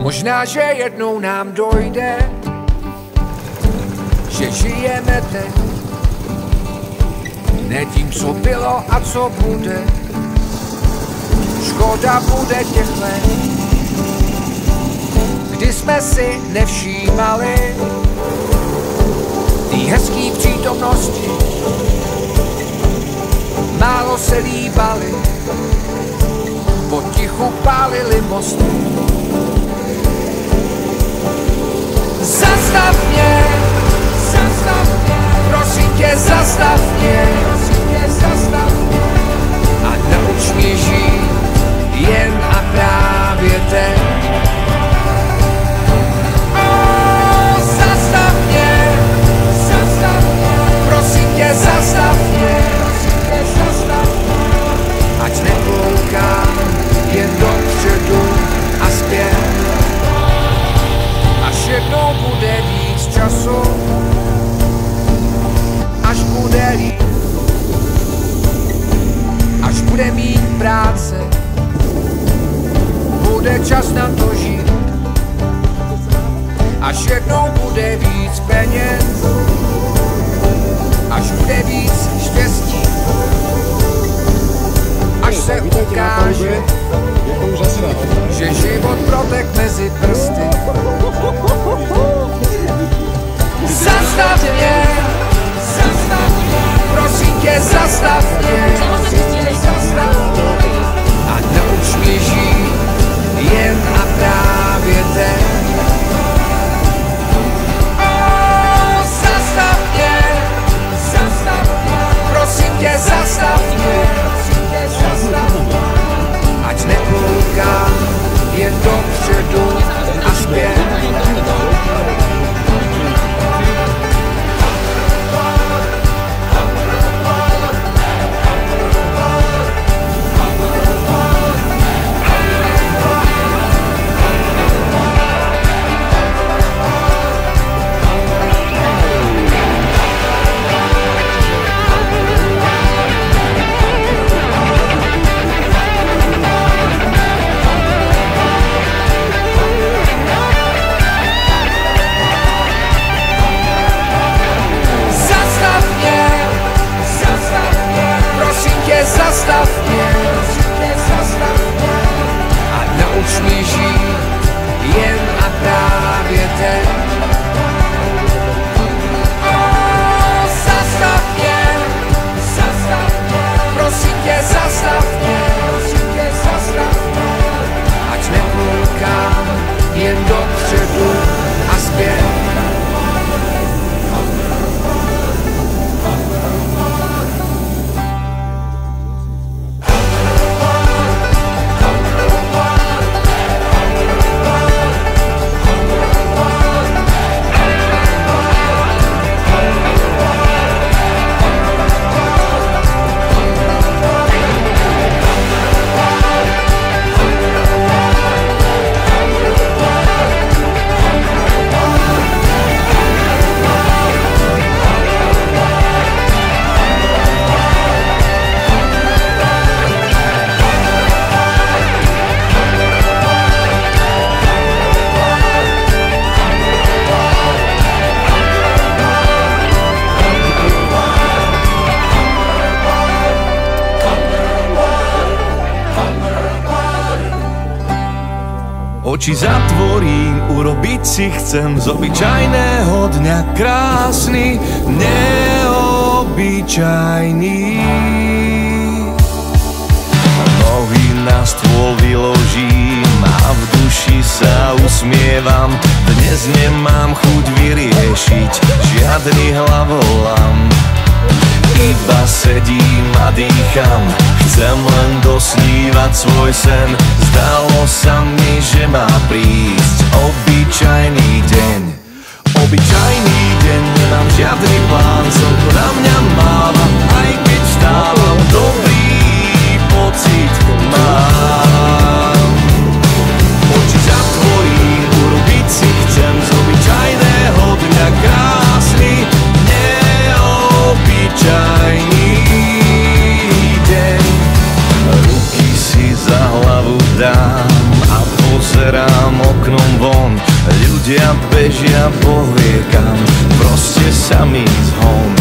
Možná, že jednou nám dojde, že žijeme teď, ne tím, co bylo a co bude. Škoda bude těch let, kdy jsme si nevšímali tý hezký přítomnosti, málo se líbali, potichu pálili mosty. Zastav mě, prosím tě, zastav mě a nauč mě žít jen a právě teď. Zastav mě, prosím tě, zastav mě, ať nekoukám jen dopředu a zpět. Až jednou bude víc času, až bude líp, až bude mít práce, bude čas na to žít. Až jednou bude víc peněz, až bude víc štěstí, až se ukáže, že život protek mezi prsty. Zastav mě, prosím tě, zastav mě a nauč mě žít jen a právě teď. Zastav mě, prosím tě, zastav mě, ať nekoukám jen dopředu a zpět. Zastav mě a nauč mě žít jen a právě teď. Zastav mě, prosím tě, zastav mě, ať nekoukám jen dopředu a zpět. Oči zatvorím, urobiť si chcem z obyčajného dňa krásny, neobyčajný. Nohy na stôl vyložím a v duši sa usmievam. Dnes nemám chuť vyriešiť žiadny hlavolam. Iba sedím a dýcham, chcem len dosnívať svoj sen. Zdalo sa mi, že má prísť obyčajný deň. Obyčajný deň, nemám žiadny plán, slnko na mňa máva, aj keď vstávam, dobrý pocit mám. Oči ľudia bežia po hliekam, proste samý zhon.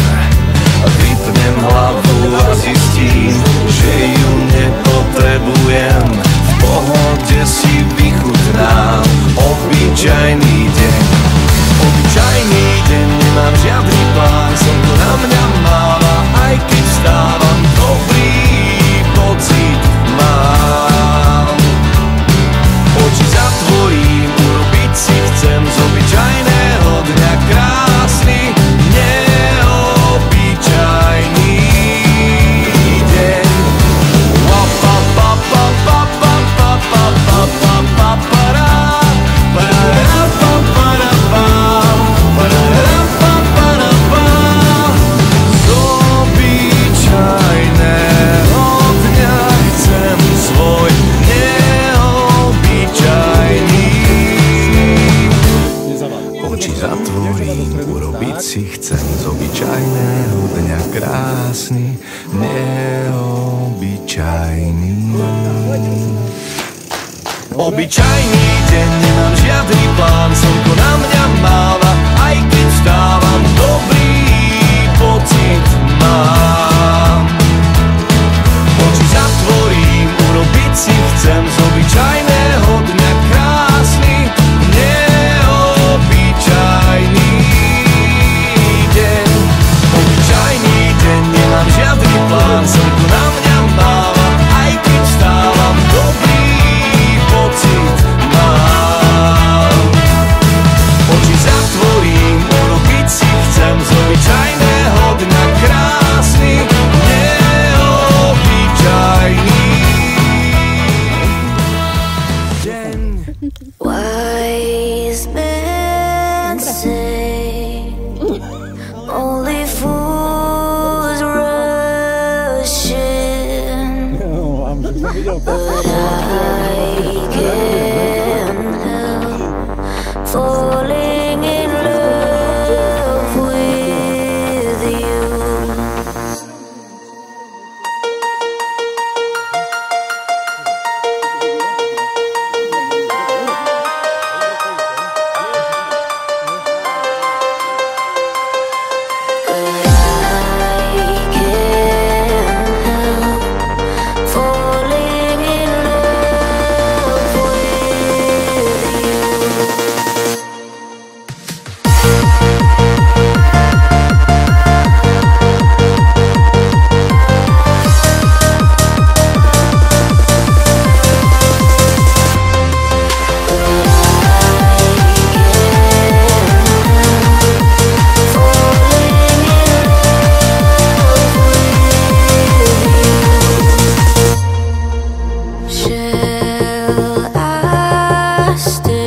Vypnem hlavu a zistím, že ju nepotrebujem. V pohode si vychutnám obyčajný deň. Obyčajný deň, nemám žiadny plán, slnko na mňa máva, aj keď vstávam, dobrý pocit mám. Oči zatvorím, urobiť si chcem z obyčajného dňa krásny, neobyčajný deň. Z obyčajného dňa chcem svoj neobyčajný. Oči zatvorím, urobiť si chcem z obyčajného dňa krásny, neobyčajný. Obyčajný deň, nemám žiadny plán, slnko na mňa máva, aj keď vstávam, dobrý pocit mám. Oči zatvorím, urobiť si chcem z obyčajného dňa krásny, neobyčajný deň. Obyčajný deň, nemám žiadny plán, slnko na mňa máva, aj keď vstávam, dobrý pocit mám. Oči zatvorím, urobiť si chcem z obyčajného dňa krásny, neobyčajný deň. Wise men say only fools rush in, but I can't help falling in love with you. Shall I stay?